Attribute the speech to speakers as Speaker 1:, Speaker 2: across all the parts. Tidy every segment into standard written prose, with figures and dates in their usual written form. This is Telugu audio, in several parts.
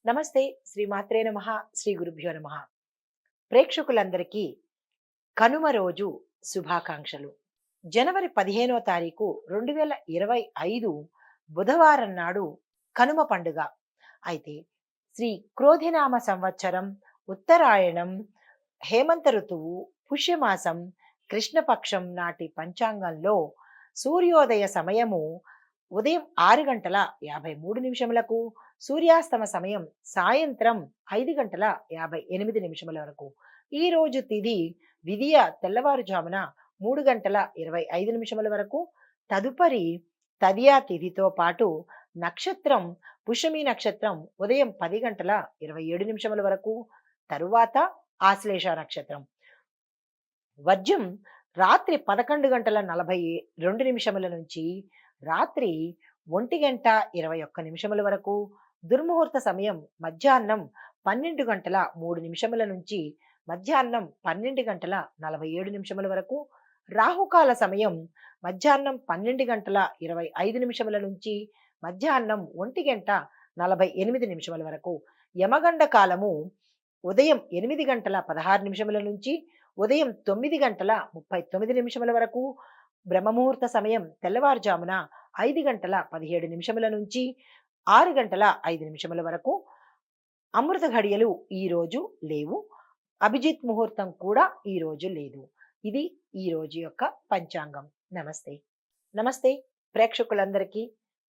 Speaker 1: నమస్తే. శ్రీ మాత్రే నమః. శ్రీ గురుభ్యో నమః. ప్రేక్షకులందరికీ కనుమ రోజు శుభాకాంక్షలు. జనవరి 15వ తారీఖు 2025 బుధవారం నాడు కనుమ పండుగ. అయితే శ్రీ క్రోధినామ సంవత్సరం, ఉత్తరాయణం, హేమంత ఋతువు, పుష్యమాసం, కృష్ణపక్షం నాటి పంచాంగంలో సూర్యోదయ సమయము ఉదయం 6:53 సూర్యాస్తమ సమయం సాయంత్రం 5:58 వరకు. ఈ రోజు తిథి విదియ తెల్లవారుజామున 3:25 వరకు. తదుపరి తదియా తిథితో పాటు నక్షత్రం పుష్యమి నక్షత్రం ఉదయం 10:27 వరకు. తరువాత ఆశ్లేష నక్షత్రం. వర్జం రాత్రి 11:42 నుంచి రాత్రి 1:21 వరకు. దుర్ముహూర్త సమయం మధ్యాహ్నం 12:03 నుంచి మధ్యాహ్నం 12:47 వరకు. రాహుకాల సమయం మధ్యాహ్నం 12:25 నుంచి మధ్యాహ్నం 1:48 వరకు. యమగండ కాలము ఉదయం 8:16 నుంచి ఉదయం 9:39 వరకు. బ్రహ్మముహూర్త సమయం తెల్లవారుజామున 5:17 నుంచి 6:05 వరకు. అమృత ఘడియలు ఈ రోజు లేవు. అభిజిత్ ముహూర్తం కూడా ఈ రోజు లేదు. ఇది ఈ రోజు యొక్క పంచాంగం. నమస్తే. నమస్తే. ప్రేక్షకులందరికీ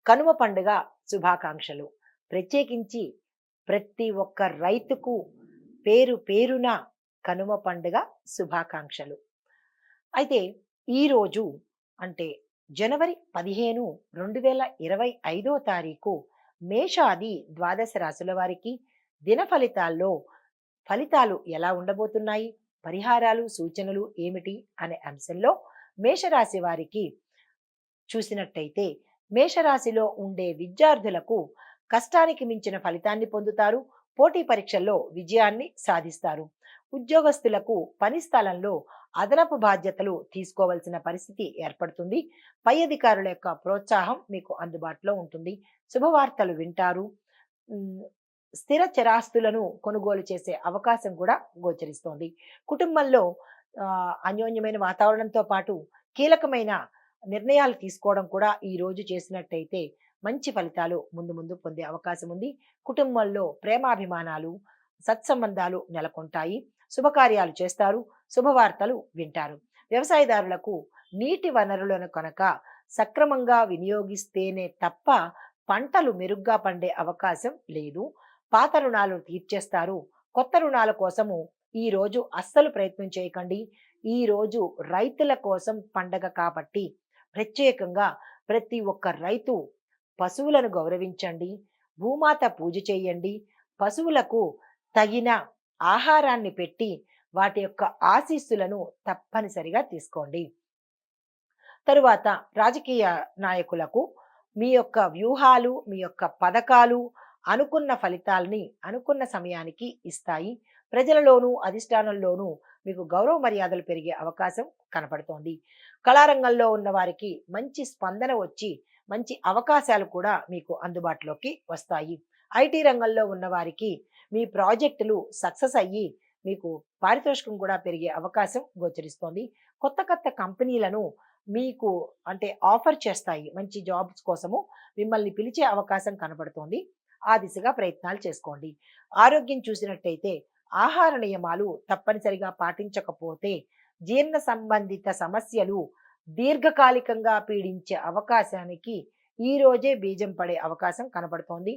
Speaker 1: కనుమ పండుగ శుభాకాంక్షలు. ప్రత్యేకించి ప్రతి ఒక్క రైతుకు పేరు పేరున కనుమ పండుగ శుభాకాంక్షలు. అయితే ఈరోజు అంటే జనవరి 15, 2025 తారీఖు మేషాది ద్వాదశ రాశుల వారికి దిన ఫలితాలు ఎలా ఉండబోతున్నాయి, పరిహారాలు సూచనలు ఏమిటి అనే అంశంలో మేషరాశి వారికి చూసినట్టయితే, మేషరాశిలో ఉండే విద్యార్థులకు కష్టానికి మించిన ఫలితాన్ని పొందుతారు. పోటీ పరీక్షల్లో విజయాన్ని సాధిస్తారు. ఉద్యోగస్తులకు పని స్థలంలో అదనపు బాధ్యతలు తీసుకోవాల్సిన పరిస్థితి ఏర్పడుతుంది. పై అధికారుల యొక్క ప్రోత్సాహం మీకు అందుబాటులో ఉంటుంది. శుభవార్తలు వింటారు. ఉమ్, స్థిర చరాస్తులను కొనుగోలు చేసే అవకాశం కూడా గోచరిస్తోంది. కుటుంబంలో అన్యోన్యమైన వాతావరణంతో పాటు కీలకమైన నిర్ణయాలు తీసుకోవడం కూడా ఈ రోజు చేసినట్టయితే మంచి ఫలితాలు ముందు ముందు పొందే అవకాశం ఉంది. కుటుంబంలో ప్రేమాభిమానాలు, సత్సంబంధాలు నెలకొంటాయి. శుభకార్యాలు చేస్తారు. శుభవార్తలు వింటారు. వ్యవసాయదారులకు నీటి వనరులను కనుక సక్రమంగా వినియోగిస్తేనే తప్ప పంటలు మెరుగ్గా పండే అవకాశం లేదు. పాత రుణాలు తీర్చేస్తారు. కొత్త రుణాల కోసము ఈ రోజు అస్సలు ప్రయత్నం చేయకండి. ఈ రోజు రైతుల కోసం పండగ కాబట్టి ప్రత్యేకంగా ప్రతి ఒక్క రైతు పశువులను గౌరవించండి. భూమాత పూజ చేయండి. పశువులకు తగిన ఆహారాన్ని పెట్టి వాటి యొక్క ఆశీస్సులను తప్పనిసరిగా తీసుకోండి. తరువాత రాజకీయ నాయకులకు మీ యొక్క వ్యూహాలు, మీ యొక్క పథకాలు అనుకున్న ఫలితాల్ని అనుకున్న సమయానికి ఇస్తాయి. ప్రజలలోనూ అధిష్టానంలోనూ మీకు గౌరవ మర్యాదలు పెరిగే అవకాశం కనపడుతోంది. కళారంగంలో ఉన్న వారికి మంచి స్పందన వచ్చి మంచి అవకాశాలు కూడా మీకు అందుబాటులోకి వస్తాయి. ఐటీ రంగంలో ఉన్న వారికి మీ ప్రాజెక్టులు సక్సెస్ అయ్యి మీకు పారితోషికం కూడా పెరిగే అవకాశం గోచరిస్తోంది. కొత్త కొత్త కంపెనీలను మీకు అంటే ఆఫర్ చేస్తాయి. మంచి జాబ్స్ కోసము మిమ్మల్ని పిలిచే అవకాశం కనబడుతోంది. ఆ దిశగా ప్రయత్నాలు చేసుకోండి. ఆరోగ్యం చూసినట్టయితే ఆహార నియమాలు తప్పనిసరిగా పాటించకపోతే జీర్ణ సంబంధిత సమస్యలు దీర్ఘకాలికంగా పీడించే అవకాశానికి ఈ రోజే బీజం పడే అవకాశం కనబడుతోంది.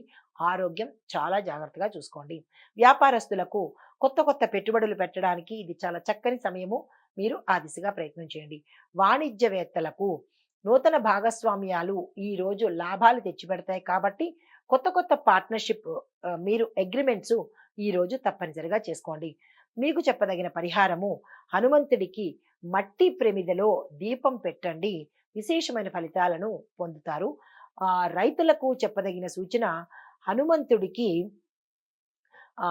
Speaker 1: ఆరోగ్యం చాలా జాగ్రత్తగా చూసుకోండి. వ్యాపారస్తులకు కొత్త కొత్త పెట్టుబడులు పెట్టడానికి ఇది చాలా చక్కని సమయము. మీరు ఆ దిశగా ప్రయత్నం చేయండి. వాణిజ్యవేత్తలకు నూతన భాగస్వామ్యాలు ఈ రోజు లాభాలు తెచ్చిపెడతాయి కాబట్టి కొత్త కొత్త పార్ట్నర్షిప్ మీరు అగ్రిమెంట్స్ ఈ రోజు తప్పనిసరిగా చేసుకోండి. మీకు చెప్పదగిన పరిహారము హనుమంతుడికి మట్టి ప్రమిదలో దీపం పెట్టండి. విశేషమైన ఫలితాలను పొందుతారు. రైతులకు చెప్పదగిన సూచన హనుమంతుడికి ఆ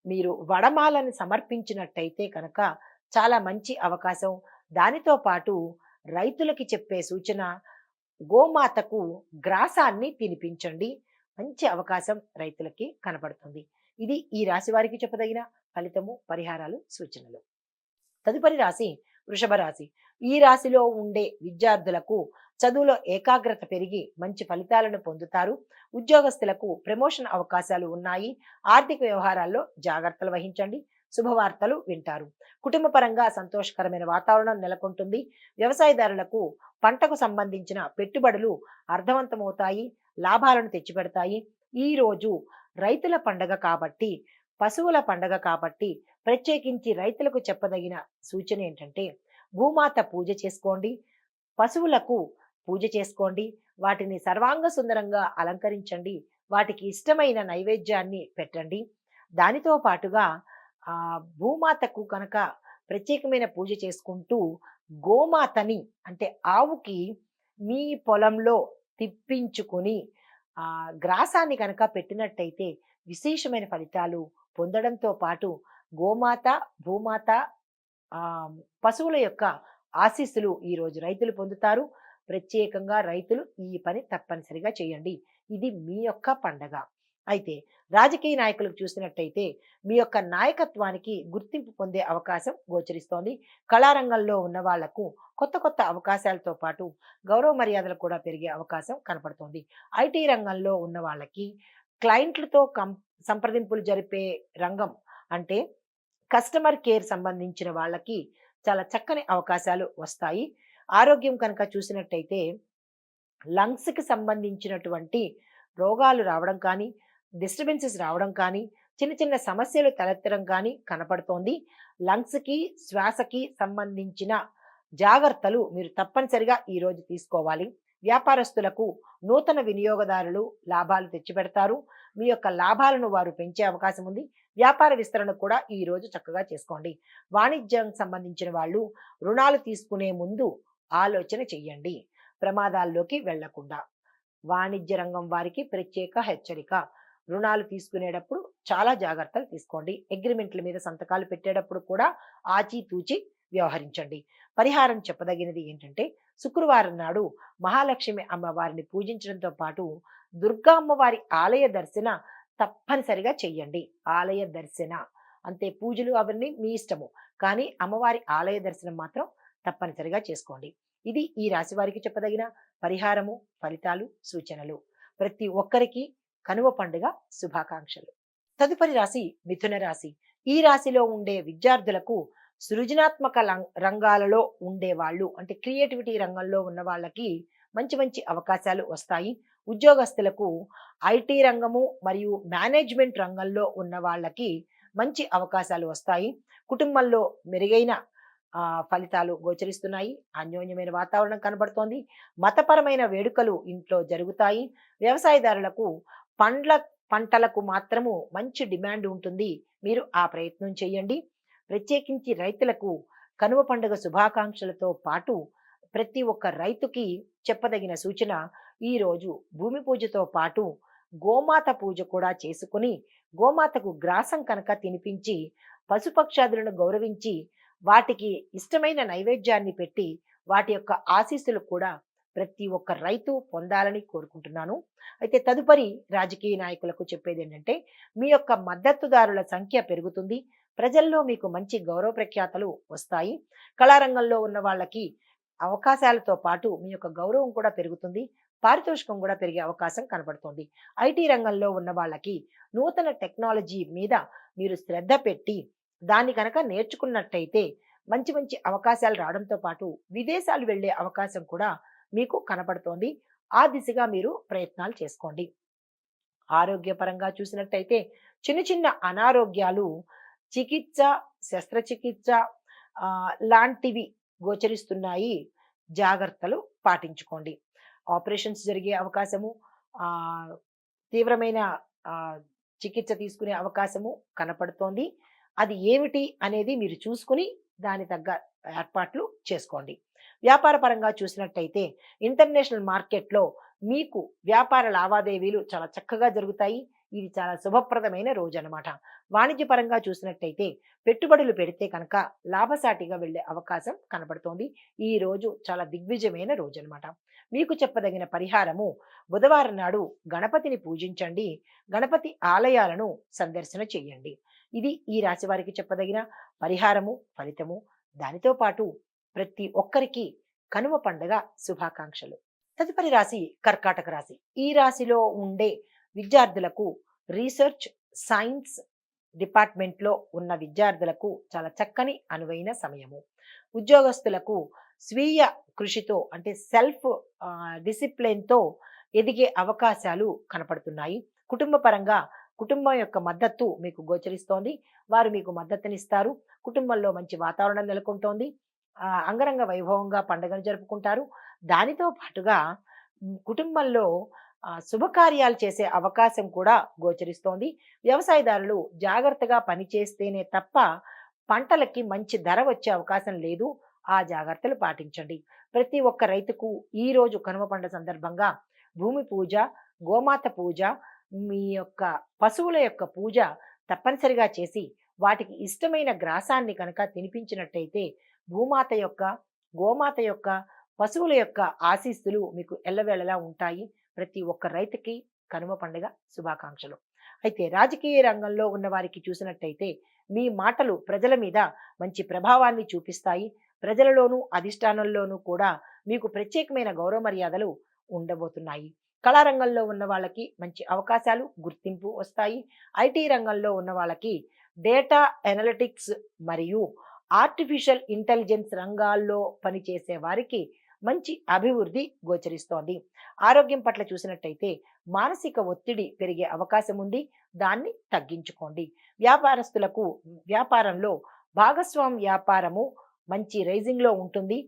Speaker 1: మీరు వడమాలను సమర్పించినట్టయితే కనుక చాలా మంచి అవకాశం. దానితో పాటు రైతులకి చెప్పే సూచన గోమాతకు గ్రాసాన్ని తినిపించండి. మంచి అవకాశం రైతులకి కనపడుతుంది. ఇది ఈ రాశి వారికి చెప్పదగిన ఫలితము, పరిహారాలు, సూచనలు. తదుపరి రాశి వృషభ రాశి. ఈ రాశిలో ఉండే విద్యార్థులకు చదువులో ఏకాగ్రత పెరిగి మంచి ఫలితాలను పొందుతారు. ఉద్యోగస్తులకు ప్రమోషన్ అవకాశాలు ఉన్నాయి. ఆర్థిక వ్యవహారాల్లో జాగ్రత్తలు వహించండి. శుభవార్తలు వింటారు. కుటుంబ పరంగా సంతోషకరమైన వాతావరణం నెలకొంటుంది. వ్యవసాయదారులకు పంటకు సంబంధించిన పెట్టుబడులు అర్థవంతమవుతాయి, లాభాలను తెచ్చిపెడతాయి. ఈ రోజు రైతుల పండగ కాబట్టి, పశువుల పండగ కాబట్టి ప్రత్యేకించి రైతులకు చెప్పదగిన సూచన ఏంటంటే, భూమాత పూజ చేసుకోండి, పశువులకు పూజ చేసుకోండి, వాటిని సర్వాంగ సుందరంగా అలంకరించండి, వాటికి ఇష్టమైన నైవేద్యాన్ని పెట్టండి. దానితో పాటుగా భూమాతకు కనుక ప్రత్యేకమైన పూజ చేసుకుంటూ గోమాతని అంటే ఆవుకి మీ పొలంలో తిప్పించుకుని గ్రాసాన్ని కనుక పెట్టినట్టయితే విశేషమైన ఫలితాలు పొందడంతో పాటు గోమాత, భూమాత, ఆ పశువుల యొక్క ఆశీస్సులు ఈరోజు రైతులు పొందుతారు. ప్రత్యేకంగా రైతులు ఈ పని తప్పనిసరిగా చేయండి. ఇది మీ యొక్క పండగ. అయితే రాజకీయ నాయకులకు చూసినట్టయితే మీ యొక్క నాయకత్వానికి గుర్తింపు పొందే అవకాశం గోచరిస్తోంది. కళారంగంలో ఉన్న వాళ్లకు కొత్త కొత్త అవకాశాలతో పాటు గౌరవ మర్యాదలు కూడా పెరిగే అవకాశం కనపడుతోంది. ఐటీ రంగంలో ఉన్న వాళ్ళకి క్లయింట్లతో సంప్రదింపులు జరిపే రంగం అంటే కస్టమర్ కేర్ సంబంధించిన వాళ్ళకి చాలా చక్కని అవకాశాలు వస్తాయి. ఆరోగ్యం కనుక చూసినట్టయితే లంగ్స్కి సంబంధించినటువంటి రోగాలు రావడం కానీ, డిస్టర్బెన్సెస్ రావడం కానీ, చిన్న చిన్న సమస్యలు తలెత్తడం కానీ కనపడుతోంది. లంగ్స్కి, శ్వాసకి సంబంధించిన జాగ్రత్తలు మీరు తప్పనిసరిగా ఈరోజు తీసుకోవాలి. వ్యాపారస్తులకు నూతన వినియోగదారులు లాభాలు తెచ్చిపెడతారు. మీ యొక్క లాభాలను వారు పెంచే అవకాశం ఉంది. వ్యాపార విస్తరణ కూడా ఈ రోజు చక్కగా చేసుకోండి. వాణిజ్యం సంబంధించిన వాళ్ళు రుణాలు తీసుకునే ముందు ఆలోచన చెయ్యండి, ప్రమాదాల్లోకి వెళ్లకుండా. వాణిజ్య రంగం వారికి ప్రత్యేక హెచ్చరిక. రుణాలు తీసుకునేటప్పుడు చాలా జాగ్రత్తలు తీసుకోండి. అగ్రిమెంట్ల మీద సంతకాలు పెట్టేటప్పుడు కూడా ఆచితూచి వ్యవహరించండి. పరిహారం చెప్పదగినది ఏంటంటే, శుక్రవారం నాడు మహాలక్ష్మి అమ్మవారిని పూజించడంతో పాటు దుర్గా అమ్మవారి ఆలయ దర్శన తప్పనిసరిగా చెయ్యండి. ఆలయ దర్శన అంతే, పూజలు అవన్నీ మీ ఇష్టము, కానీ అమ్మవారి ఆలయ దర్శనం మాత్రం తప్పనిసరిగా చేసుకోండి. ఇది ఈ రాశి వారికి చెప్పదగిన పరిహారము, ఫలితాలు, సూచనలు. ప్రతి ఒక్కరికి కనుమ పండుగ శుభాకాంక్షలు. తదుపరి రాశి మిథున రాశి. ఈ రాశిలో ఉండే విద్యార్థులకు సృజనాత్మక రంగాలలో ఉండే వాళ్ళు అంటే క్రియేటివిటీ రంగంలో ఉన్న వాళ్ళకి మంచి మంచి అవకాశాలు వస్తాయి. ఉద్యోగస్తులకు ఐటీ రంగము మరియు మేనేజ్మెంట్ రంగంలో ఉన్న వాళ్ళకి మంచి అవకాశాలు వస్తాయి. కుటుంబంలో మెరుగైన ఫలితాలు గోచరిస్తున్నాయి. అన్యోన్యమైన వాతావరణం కనబడుతోంది. మతపరమైన వేడుకలు ఇంట్లో జరుగుతాయి. వ్యవసాయదారులకు పంటలకు మాత్రము మంచి డిమాండ్ ఉంటుంది. మీరు ఆ ప్రయత్నం చేయండి. ప్రత్యేకించి రైతులకు కనుమ పండుగ శుభాకాంక్షలతో పాటు ప్రతి ఒక్క రైతుకి చెప్పదగిన సూచన, ఈరోజు భూమి పూజతో పాటు గోమాత పూజ కూడా చేసుకుని గోమాతకు గ్రాసం కనుక తినిపించి పశుపక్షాదులను గౌరవించి వాటికి ఇష్టమైన నైవేద్యాన్ని పెట్టి వాటి యొక్క ఆశీస్సులు కూడా ప్రతి ఒక్క రైతు పొందాలని కోరుకుంటున్నాను. అయితే తదుపరి రాజకీయ నాయకులకు చెప్పేది ఏంటంటే, మీ యొక్క మద్దతుదారుల సంఖ్య పెరుగుతుంది. ప్రజల్లో మీకు మంచి గౌరవ ప్రఖ్యాతలు వస్తాయి. కళారంగంలో ఉన్న వాళ్ళకి అవకాశాలతో పాటు మీ యొక్క గౌరవం కూడా పెరుగుతుంది. పారితోషికం కూడా పెరిగే అవకాశం కనబడుతుంది. ఐటీ రంగంలో ఉన్న వాళ్ళకి నూతన టెక్నాలజీ మీద మీరు శ్రద్ధ పెట్టి దాన్ని కనుక నేర్చుకున్నట్టయితే మంచి మంచి అవకాశాలు రావడంతో పాటు విదేశాలు వెళ్ళే అవకాశం కూడా మీకు కనపడుతోంది. ఆ దిశగా మీరు ప్రయత్నాలు చేసుకోండి. ఆరోగ్యపరంగా చూసినట్టయితే చిన్న చిన్న అనారోగ్యాలు, చికిత్స, శస్త్రచికిత్స లాంటివి గోచరిస్తున్నాయి. జాగ్రత్తలు పాటించుకోండి. ఆపరేషన్స్ జరిగే అవకాశము, తీవ్రమైన చికిత్స తీసుకునే అవకాశము కనపడుతోంది. అది ఏమిటి అనేది మీరు చూసుకుని దాని తగ్గ ఏర్పాట్లు చేసుకోండి. వ్యాపార పరంగా చూసినట్టయితే ఇంటర్నేషనల్ మార్కెట్లో మీకు వ్యాపార లావాదేవీలు చాలా చక్కగా జరుగుతాయి. ఇది చాలా శుభప్రదమైన రోజు అనమాట. వాణిజ్య పరంగా చూసినట్టయితే పెట్టుబడులు పెడితే కనుక లాభసాటిగా వెళ్ళే అవకాశం కనబడుతోంది. ఈ రోజు చాలా దిగ్విజయమైన రోజు అనమాట. మీకు చెప్పదగిన పరిహారము బుధవారం నాడు గణపతిని పూజించండి. గణపతి ఆలయాలను సందర్శన చేయండి. ఇది ఈ రాశి వారికి చెప్పదగిన పరిహారము, ఫలితము. దానితో పాటు ప్రతి ఒక్కరికి కనుమ పండుగ శుభాకాంక్షలు. తదుపరి రాశి కర్కాటక రాశి. ఈ రాశిలో ఉండే విద్యార్థులకు రీసెర్చ్, సైన్స్ డిపార్ట్మెంట్లో ఉన్న విద్యార్థులకు చాలా చక్కని అనువైన సమయము. ఉద్యోగస్తులకు స్వీయ కృషితో అంటే సెల్ఫ్ డిసిప్లిన్తో ఎదిగే అవకాశాలు కనపడుతున్నాయి. కుటుంబ పరంగా కుటుంబం యొక్క మద్దతు మీకు గోచరిస్తోంది. వారు మీకు మద్దతునిస్తారు. కుటుంబంలో మంచి వాతావరణం నెలకొంటోంది. అంగరంగ వైభవంగా పండుగను జరుపుకుంటారు. దానితో పాటుగా కుటుంబంలో శుభకార్యాలు చేసే అవకాశం కూడా గోచరిస్తోంది. వ్యవసాయదారులు జాగ్రత్తగా పనిచేస్తేనే తప్ప పంటలకి మంచి ధర వచ్చే అవకాశం లేదు. ఆ జాగ్రత్తలు పాటించండి. ప్రతి ఒక్క రైతుకు ఈ రోజు కనుమ పండుగ సందర్భంగా భూమి పూజ, గోమాత పూజ, మీ యొక్క పశువుల యొక్క పూజ తప్పనిసరిగా చేసి వాటికి ఇష్టమైన గ్రాసాన్ని కనుక తినిపించినట్టయితే భూమాత యొక్క, గోమాత యొక్క, పశువుల యొక్క ఆశీస్సులు మీకు ఎల్లవేళలా ఉంటాయి. ప్రతి ఒక్క రైతుకి కనుమ పండుగ శుభాకాంక్షలు. అయితే రాజకీయ రంగంలో ఉన్న వారికి చూసినట్టయితే మీ మాటలు ప్రజల మీద మంచి ప్రభావాన్ని చూపిస్తాయి. ప్రజలలోనూ అధిష్టానంలోనూ కూడా మీకు ప్రత్యేకమైన గౌరవ మర్యాదలు ఉండబోతున్నాయి. కళారంగంలో ఉన్న వాళ్ళకి మంచి అవకాశాలు, గుర్తింపు వస్తాయి. ఐటీ రంగంలో ఉన్న వాళ్ళకి డేటా ఎనలిటిక్స్ మరియు ఆర్టిఫిషియల్ ఇంటెలిజెన్స్ రంగాల్లో పనిచేసే వారికి మంచి అభివృద్ధి గోచరిస్తోంది. ఆరోగ్యం పట్ల చూసినట్టయితే మానసిక ఒత్తిడి పెరిగే అవకాశం ఉంది. దాన్ని తగ్గించుకోండి. వ్యాపారస్తులకు వ్యాపారంలో భాగస్వామ్య వ్యాపారము మంచి రైజింగ్లో ఉంటుంది.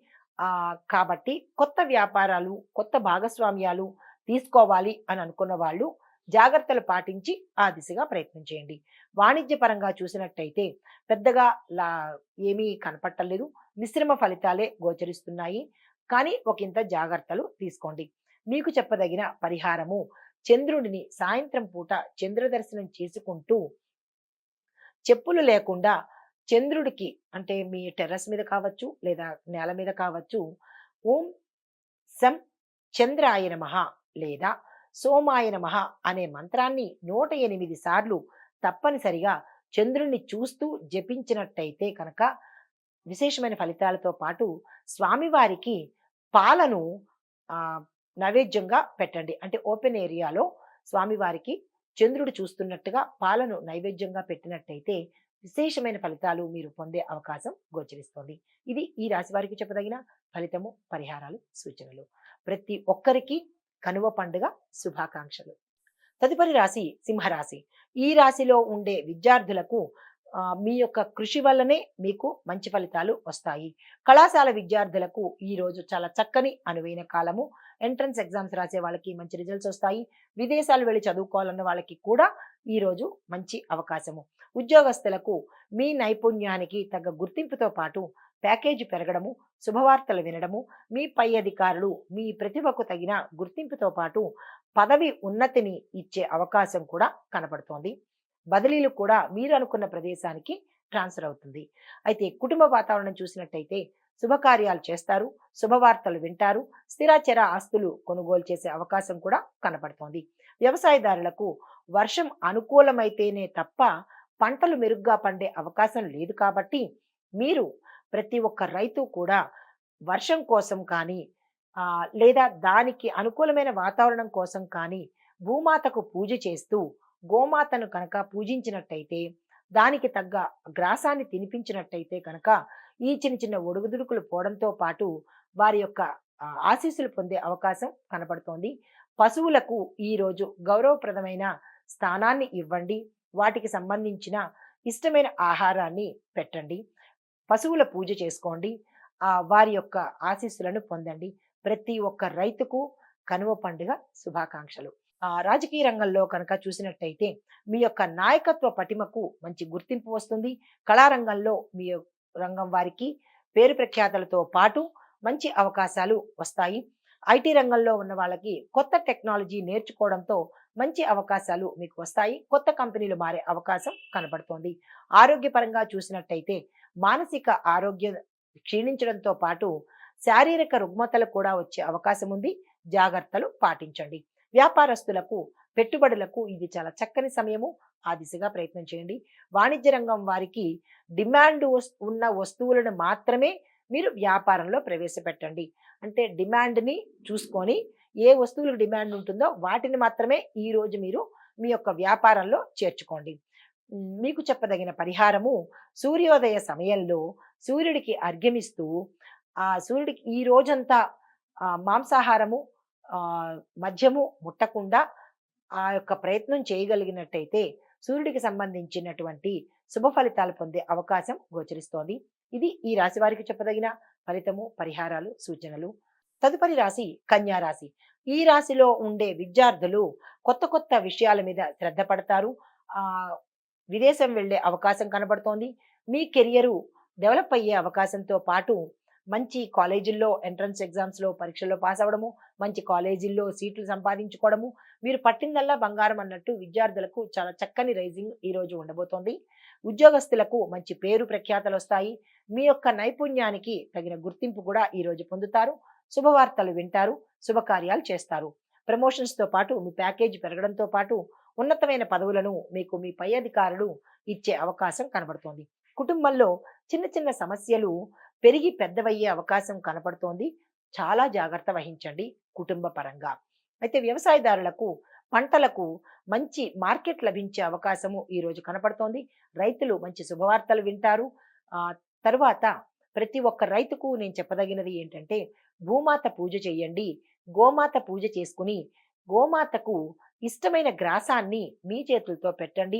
Speaker 1: కాబట్టి కొత్త వ్యాపారాలు, కొత్త భాగస్వామ్యాలు తీసుకోవాలి అని అనుకున్న వాళ్ళు జాగ్రత్తలు పాటించి ఆ దిశగా ప్రయత్నం చేయండి. వాణిజ్య పరంగా చూసినట్టయితే పెద్దగా ఏమీ కనపట్టలేదు. మిశ్రమ ఫలితాలే గోచరిస్తున్నాయి. కానీ ఒకంత జాగ్రత్తలు తీసుకోండి. మీకు చెప్పదగిన పరిహారము చంద్రుడిని సాయంత్రం పూట చంద్ర దర్శనం చేసుకుంటూ చెప్పులు లేకుండా చంద్రుడికి అంటే మీ టెర్రస్ మీద కావచ్చు లేదా నేల మీద కావచ్చు ఓం సం చంద్రాయ నమః లేదా సోమాయ నమః అనే మంత్రాన్ని 108 సార్లు తప్పనిసరిగా చంద్రుణ్ణి చూస్తూ జపించినట్టయితే కనుక విశేషమైన ఫలితాలతో పాటు స్వామివారికి పాలను నైవేద్యంగా పెట్టండి. అంటే ఓపెన్ ఏరియాలో స్వామివారికి చంద్రుడు చూస్తున్నట్టుగా పాలను నైవేద్యంగా పెట్టినట్టయితే విశేషమైన ఫలితాలు మీరు పొందే అవకాశం గోచరిస్తోంది. ఇది ఈ రాశి వారికి చెప్పదగిన ఫలితము, పరిహారాలు, సూచనలు. ప్రతి ఒక్కరికి కనుమ పండుగ శుభాకాంక్షలు. తదుపరి రాశి సింహరాశి. ఈ రాశిలో ఉండే విద్యార్థులకు మీ యొక్క కృషి వల్లనే మీకు మంచి ఫలితాలు వస్తాయి. కళాశాల విద్యార్థులకు ఈ రోజు చాలా చక్కని అనువైన కాలము. ఎంట్రన్స్ ఎగ్జామ్స్ రాసే వాళ్ళకి మంచి రిజల్ట్స్ వస్తాయి. విదేశాలు వెళ్ళి చదువుకోవాలన్న వాళ్ళకి కూడా ఈ రోజు మంచి అవకాశము. ఉద్యోగస్తులకు మీ నైపుణ్యానికి తగ్గ గుర్తింపుతో పాటు ప్యాకేజీ పెరగడము, శుభవార్తలు వినడము, మీ పై అధికారులు మీ ప్రతిభకు తగిన గుర్తింపుతో పాటు పదవి ఉన్నతిని ఇచ్చే అవకాశం కూడా కనపడుతోంది. బదిలీలు కూడా మీరు అనుకున్న ప్రదేశానికి ట్రాన్స్ఫర్ అవుతుంది. అయితే కుటుంబ వాతావరణం చూసినట్టయితే శుభకార్యాలు చేస్తారు, శుభవార్తలు వింటారు, స్థిరాచర ఆస్తులు కొనుగోలు చేసే అవకాశం కూడా కనపడుతోంది. వ్యవసాయదారులకు వర్షం అనుకూలమైతేనే తప్ప పంటలు మెరుగ్గా పండే అవకాశం లేదు. కాబట్టి మీరు ప్రతి ఒక్క రైతు కూడా వర్షం కోసం కానీ లేదా దానికి అనుకూలమైన వాతావరణం కోసం కానీ భూమాతకు పూజ చేస్తూ గోమాతను కనుక పూజించినట్టయితే దానికి తగ్గ గ్రాసాన్ని తినిపించినట్టయితే కనుక ఈ చిన్న చిన్న ఒడుగుదుడుకులు పోవడంతో పాటు వారి యొక్క ఆశీస్సులు పొందే అవకాశం కనపడుతోంది. పశువులకు ఈరోజు గౌరవప్రదమైన స్థానాన్ని ఇవ్వండి. వాటికి సంబంధించిన ఇష్టమైన ఆహారాన్ని పెట్టండి. పశువుల పూజ చేసుకోండి. వారి యొక్క ఆశీస్సులను పొందండి. ప్రతి ఒక్క రైతుకు కనుమ పండుగ శుభాకాంక్షలు. రాజకీయ రంగంలో కనుక చూసినట్టయితే మీ యొక్క నాయకత్వ పటిమకు మంచి గుర్తింపు వస్తుంది. కళారంగంలో మీ రంగం వారికి పేరు ప్రఖ్యాతలతో పాటు మంచి అవకాశాలు వస్తాయి. ఐటీ రంగంలో ఉన్న వాళ్ళకి కొత్త టెక్నాలజీ నేర్చుకోవడంతో మంచి అవకాశాలు మీకు వస్తాయి. కొత్త కంపెనీలు మారే అవకాశం కనబడుతోంది. ఆరోగ్యపరంగా చూసినట్టయితే మానసిక ఆరోగ్యం క్షీణించడంతో పాటు శారీరక రుగ్మతలు కూడా వచ్చే అవకాశం ఉంది. జాగ్రత్తలు పాటించండి. వ్యాపారస్తులకు, పెట్టుబడులకు ఇది చాలా చక్కని సమయము. ఆ దిశగా ప్రయత్నం చేయండి. వాణిజ్య రంగం వారికి డిమాండ్ ఉన్న వస్తువులను మాత్రమే మీరు వ్యాపారంలో ప్రవేశపెట్టండి. అంటే డిమాండ్ని చూసుకొని ఏ వస్తువులకు డిమాండ్ ఉంటుందో వాటిని మాత్రమే ఈరోజు మీరు మీ యొక్క వ్యాపారంలో చేర్చుకోండి. మీకు చెప్పదగిన పరిహారము, సూర్యోదయ సమయంలో సూర్యుడికి అర్ఘ్యమిస్తూ ఆ సూర్యుడికి ఈ రోజంతా మాంసాహారము మద్యము ముట్టకుండా ఆ యొక్క ప్రయత్నం చేయగలిగినట్టయితే సూర్యుడికి సంబంధించినటువంటి శుభ ఫలితాలు పొందే అవకాశం గోచరిస్తోంది. ఇది ఈ రాశి వారికి చెప్పదగిన ఫలితము, పరిహారాలు, సూచనలు. తదుపరి రాశి కన్యా రాశి. ఈ రాశిలో ఉండే విద్యార్థులు కొత్త కొత్త విషయాల మీద శ్రద్ధ పడతారు. ఆ విదేశం వెళ్ళే అవకాశం కనబడుతోంది. మీ కెరియరు డెవలప్ అయ్యే అవకాశంతో పాటు మంచి కాలేజీల్లో ఎంట్రన్స్ ఎగ్జామ్స్లో పరీక్షల్లో పాస్ అవ్వడము, మంచి కాలేజీల్లో సీట్లు సంపాదించుకోవడము, మీరు పట్టిందల్లా బంగారం అన్నట్టు విద్యార్థులకు చాలా చక్కని రైజింగ్ ఈ రోజు ఉండబోతోంది. ఉద్యోగస్తులకు మంచి పేరు ప్రఖ్యాతలు వస్తాయి. మీ యొక్క నైపుణ్యానికి తగిన గుర్తింపు కూడా ఈ రోజు పొందుతారు. శుభవార్తలు వింటారు, శుభకార్యాలు చేస్తారు. ప్రమోషన్స్తో పాటు మీ ప్యాకేజ్ పెరగడంతో పాటు ఉన్నతమైన పదవులను మీకు మీ పై అధికారులు ఇచ్చే అవకాశం కనబడుతోంది. కుటుంబంలో చిన్న చిన్న సమస్యలు పెరిగి పెద్దవయ్యే అవకాశం కనపడుతోంది. చాలా జాగ్రత్త వహించండి కుటుంబ పరంగా. అయితే వ్యవసాయదారులకు, పంటలకు మంచి మార్కెట్ లభించే అవకాశము ఈ రోజు కనపడుతోంది. రైతులు మంచి శుభవార్తలు వింటారు. ఆ తరువాత ప్రతి ఒక్క రైతుకు నేను చెప్పదగినది ఏంటంటే, భూమాత పూజ చేయండి. గోమాత పూజ చేసుకుని గోమాతకు ఇష్టమైన గ్రాసాన్ని మీ చేతులతో పెట్టండి.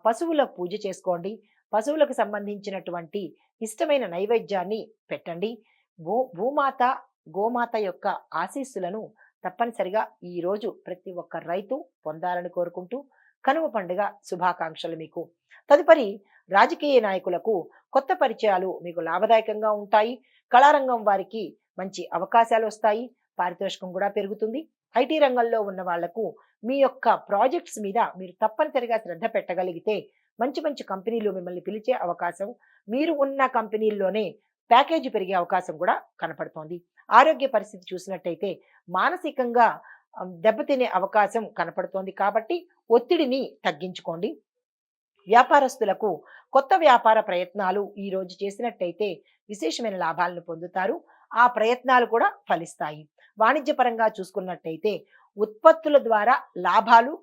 Speaker 1: పశువుల పూజ చేసుకోండి. పశువులకు సంబంధించినటువంటి ఇష్టమైన నైవేద్యాన్ని పెట్టండి. భూమాత, గోమాత యొక్క ఆశీస్సులను తప్పనిసరిగా ఈరోజు ప్రతి ఒక్క రైతు పొందాలని కోరుకుంటూ కనుమ పండుగ శుభాకాంక్షలు మీకు. తదుపరి రాజకీయ నాయకులకు కొత్త పరిచయాలు మీకు లాభదాయకంగా ఉంటాయి. కళారంగం వారికి మంచి అవకాశాలు వస్తాయి. పారితోషికం కూడా పెరుగుతుంది. ఐటీ రంగంలో ఉన్న వాళ్లకు మీ యొక్క ప్రాజెక్ట్స్ మీద మీరు తప్పనిసరిగా శ్రద్ధ పెట్టగలిగితే మంచి మంచి కంపెనీలు మిమ్మల్ని పిలిచే అవకాశం, మీరు ఉన్న కంపెనీల్లోనే ప్యాకేజీ పెరిగే అవకాశం కూడా కనపడుతోంది. ఆరోగ్య పరిస్థితి చూసినట్టయితే మానసికంగా దెబ్బతినే అవకాశం కనపడుతోంది. కాబట్టి ఒత్తిడిని తగ్గించుకోండి. వ్యాపారస్తులకు కొత్త వ్యాపార ప్రయత్నాలు ఈ రోజు చేసినట్టయితే విశేషమైన లాభాలను పొందుతారు. ఆ ప్రయత్నాలు కూడా ఫలిస్తాయి. వాణిజ్యపరంగా చూసుకున్నట్టయితే ఉత్పత్తుల ద్వారా లాభాలు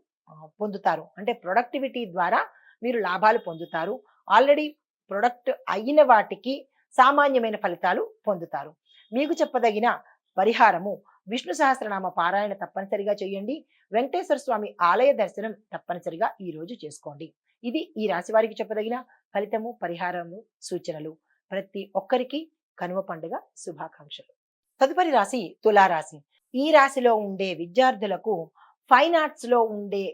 Speaker 1: పొందుతారు. అంటే ప్రొడక్టివిటీ ద్వారా మీరు లాభాలు పొందుతారు. ఆల్రెడీ ప్రొడక్ట్ అయిన వాటికి సామాన్యమైన ఫలితాలు పొందుతారు. మీకు చెప్పదగిన పరిహారము, విష్ణు సహస్రనామ పారాయణ తప్పనిసరిగా చేయండి. వెంకటేశ్వర స్వామి ఆలయ దర్శనం తప్పనిసరిగా ఈ రోజు చేసుకోండి. ఇది ఈ రాశి వారికి చెప్పదగిన ఫలితము, పరిహారము, సూచనలు. ప్రతి ఒక్కరికి కనుమ పండుగ శుభాకాంక్షలు. తదుపరి రాశి తులారాశి. ఈ రాశిలో ఉండే విద్యార్థులకు, ఫైన్ ఆర్ట్స్ లో ఉండే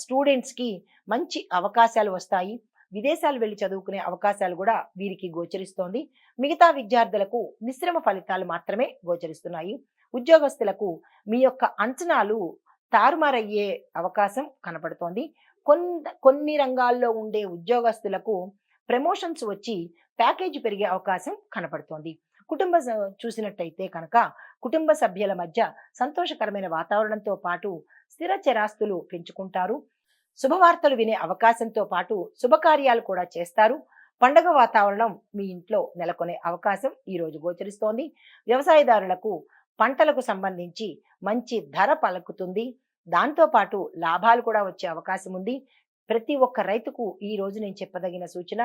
Speaker 1: స్టూడెంట్స్ కి మంచి అవకాశాలు వస్తాయి. విదేశాలు వెళ్లి చదువుకునే అవకాశాలు కూడా వీరికి గోచరిస్తోంది. మిగతా విద్యార్థులకు మిశ్రమ ఫలితాలు మాత్రమే గోచరిస్తున్నాయి. ఉద్యోగస్తులకు మీ యొక్క అంచనాలు తారుమారయ్యే అవకాశం కనపడుతోంది. కొన్ని రంగాల్లో ఉండే ఉద్యోగస్తులకు ప్రమోషన్స్ వచ్చి ప్యాకేజీ పెరిగే అవకాశం కనపడుతోంది. చూసినట్టయితే కనుక కుటుంబ సభ్యుల మధ్య సంతోషకరమైన వాతావరణంతో పాటు స్థిర చరాస్తులు పెంచుకుంటారు. శుభవార్తలు వినే అవకాశంతో పాటు శుభకార్యాలు కూడా చేస్తారు. పండగ వాతావరణం మీ ఇంట్లో నెలకొనే అవకాశం ఈ రోజు గోచరిస్తోంది. వ్యవసాయదారులకు పంటలకు సంబంధించి మంచి ధర పలుకుతుంది. దాంతో పాటు లాభాలు కూడా వచ్చే అవకాశం ఉంది. ప్రతి ఒక్క రైతుకు ఈ రోజు నేను చెప్పదగిన సూచన,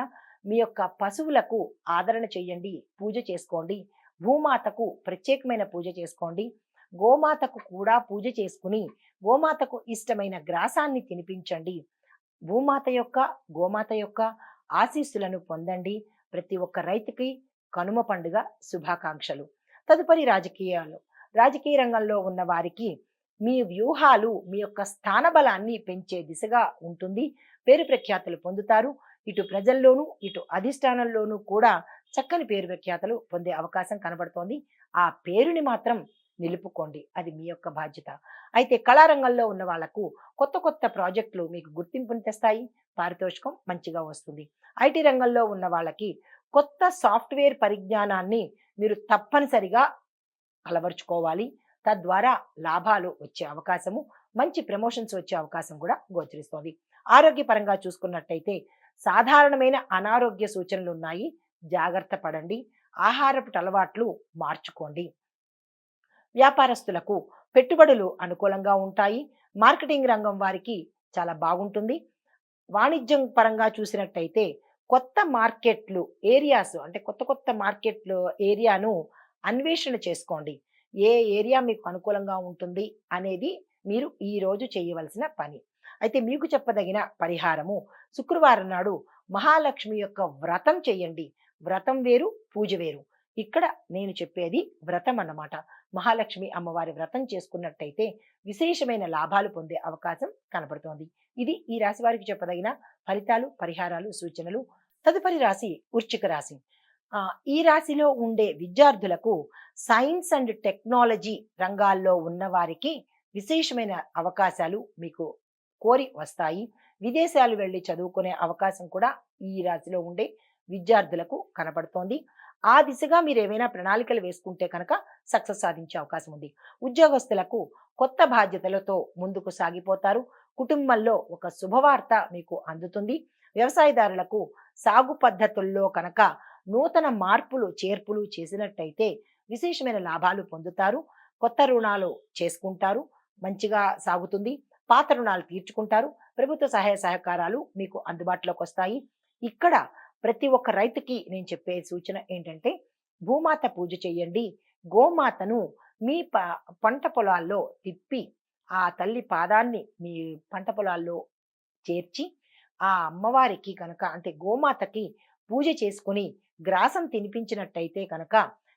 Speaker 1: మీ యొక్క పశువులకు ఆదరణ చేయండి, పూజ చేసుకోండి. భూమాతకు ప్రత్యేకమైన పూజ చేసుకోండి. గోమాతకు కూడా పూజ చేసుకుని గోమాతకు ఇష్టమైన గ్రాసాన్ని తినిపించండి. భూమాత యొక్క, గోమాత యొక్క ఆశీస్సులను పొందండి. ప్రతి ఒక్క రైతుకి కనుమ పండుగ శుభాకాంక్షలు. తదుపరి రాజకీయాలు. రాజకీయ రంగంలో ఉన్న వారికి మీ వ్యూహాలు మీ యొక్క స్థానబలాన్ని పెంచే దిశగా ఉంటుంది. పేరు ప్రఖ్యాతులు పొందుతారు. ఇటు ప్రజల్లోనూ ఇటు అధిష్టానంలోనూ కూడా చక్కని పేరు ప్రఖ్యాతులు పొందే అవకాశం కనబడుతోంది. ఆ పేరుని మాత్రం నిలుపుకోండి, అది మీ యొక్క బాధ్యత. అయితే కళారంగంలో ఉన్న వాళ్లకు కొత్త కొత్త ప్రాజెక్టులు మీకు గుర్తింపుని తెస్తాయి. పారితోషికం మంచిగా వస్తుంది. ఐటీ రంగంలో ఉన్న వాళ్ళకి కొత్త సాఫ్ట్వేర్ పరిజ్ఞానాన్ని మీరు తప్పనిసరిగా అలవర్చుకోవాలి. తద్వారా లాభాలు వచ్చే అవకాశము, మంచి ప్రమోషన్స్ వచ్చే అవకాశం కూడా గోచరిస్తోంది. ఆరోగ్యపరంగా చూసుకున్నట్టయితే సాధారణమైన అనారోగ్య సూచనలు ఉన్నాయి. జాగ్రత్త పడండి. ఆహారపు అలవాట్లు మార్చుకోండి. వ్యాపారస్తులకు పెట్టుబడులు అనుకూలంగా ఉంటాయి. మార్కెటింగ్ రంగం వారికి చాలా బాగుంటుంది. వాణిజ్యం పరంగా చూసినట్టయితే కొత్త మార్కెట్లు ఏరియాస్ అంటే కొత్త కొత్త మార్కెట్లు ఏరియాను అన్వేషణ చేసుకోండి. ఏ ఏరియా మీకు అనుకూలంగా ఉంటుంది అనేది మీరు ఈ రోజు చేయవలసిన పని. అయితే మీకు చెప్పదగిన పరిహారము, శుక్రవారం నాడు మహాలక్ష్మి యొక్క వ్రతం చేయండి. వ్రతం వేరు, పూజ వేరు. ఇక్కడ నేను చెప్పేది వ్రతం అన్నమాట. మహాలక్ష్మి అమ్మవారి వ్రతం చేసుకున్నట్టయితే విశేషమైన లాభాలు పొందే అవకాశం కనపడుతోంది. ఇది ఈ రాశి వారికి చెప్పదగిన ఫలితాలు, పరిహారాలు, సూచనలు. తదుపరి రాశి వృశ్చిక రాశి. ఈ రాశిలో ఉండే విద్యార్థులకు సైన్స్ అండ్ టెక్నాలజీ రంగాల్లో ఉన్న వారికి విశేషమైన అవకాశాలు మీకు కోరి వస్తాయి. విదేశాలు వెళ్ళి చదువుకునే అవకాశం కూడా ఈ రాశిలో ఉండే విద్యార్థులకు కనపడుతోంది. ఆ దిశగా మీరు ఏవైనా ప్రణాళికలు వేసుకుంటే కనుక సక్సెస్ సాధించే అవకాశం ఉంది. ఉద్యోగస్తులకు కొత్త బాధ్యతలతో ముందుకు సాగిపోతారు. కుటుంబంలో ఒక శుభవార్త మీకు అందుతుంది. వ్యవసాయదారులకు సాగు పద్ధతుల్లో కనుక నూతన మార్పులు చేర్పులు చేసినట్టయితే విశేషమైన లాభాలు పొందుతారు. కొత్త రుణాలు చేసుకుంటారు. మంచిగా సాగుతుంది. పాత రుణాలు తీర్చుకుంటారు. ప్రభుత్వ సహాయ సహకారాలు మీకు అందుబాటులోకి వస్తాయి. ఇక్కడ ప్రతి ఒక్క రైతుకి నేను చెప్పే సూచన ఏంటంటే భూమాత పూజ చేయండి. గోమాతను మీ పంట పొలాల్లో తిప్పి ఆ తల్లి పాదాన్ని మీ పంట పొలాల్లో చేర్చి ఆ అమ్మవారికి కనుక అంటే గోమాతకి పూజ చేసుకుని గ్రాసం తినిపించినట్టయితే కనుక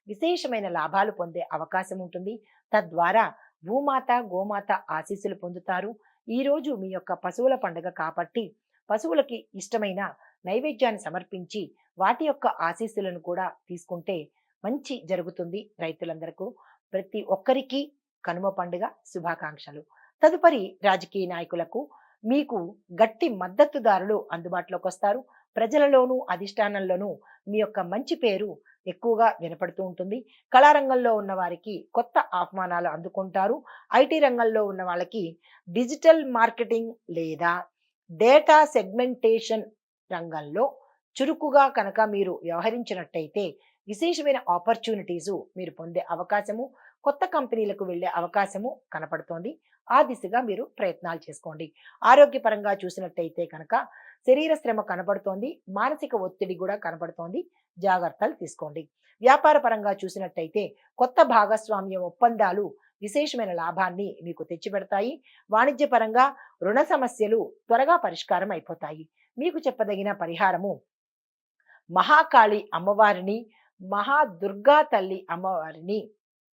Speaker 1: విశేషమైన లాభాలు పొందే అవకాశం ఉంటుంది. తద్వారా భూమాత గోమాత ఆశీస్సులు పొందుతారు. ఈరోజు మీ యొక్క పశువుల పండుగ కాబట్టి పశువులకి ఇష్టమైన నైవేద్యాన్ని సమర్పించి వాటి యొక్క ఆశీస్సులను కూడా తీసుకుంటే మంచి జరుగుతుంది. రైతులందరికీ ప్రతి ఒక్కరికి కనుమ పండుగ శుభాకాంక్షలు. తదుపరి రాజకీయ నాయకులకు మీకు గట్టి మద్దతుదారులు అందుబాటులోకి వస్తారు. ప్రజలలోనూ అధిష్టానంలోనూ మీ యొక్క మంచి పేరు ఎక్కువగా వినపడుతూ ఉంటుంది. కళారంగంలో ఉన్న వారికి కొత్త ఆహ్వానాలు అందుకుంటారు. ఐటీ రంగంలో ఉన్న వాళ్ళకి డిజిటల్ మార్కెటింగ్ లేదా డేటా సెగ్మెంటేషన్ రంగంలో చురుకుగా కనుక మీరు వ్యవహరించినట్టయితే విశేషమైన ఆపర్చునిటీసు మీరు పొందే అవకాశము, కొత్త కంపెనీలకు వెళ్ళే అవకాశము కనపడుతోంది. ఆ దిశగా మీరు ప్రయత్నాలు చేసుకోండి. ఆరోగ్యపరంగా చూసినట్టయితే కనుక శరీర శ్రమ కనపడుతోంది. మానసిక ఒత్తిడి కూడా కనపడుతోంది. జాగ్రత్తలు తీసుకోండి. వ్యాపార పరంగా చూసినట్టయితే కొత్త భాగస్వామ్య ఒప్పందాలు విశేషమైన లాభాన్ని మీకు తెచ్చిపెడతాయి. వాణిజ్యపరంగా రుణ సమస్యలు త్వరగా పరిష్కారం అయిపోతాయి. మీకు చెప్పదగిన పరిహారము మహాకాళి అమ్మవారిని, మహాదుర్గా తల్లి అమ్మవారిని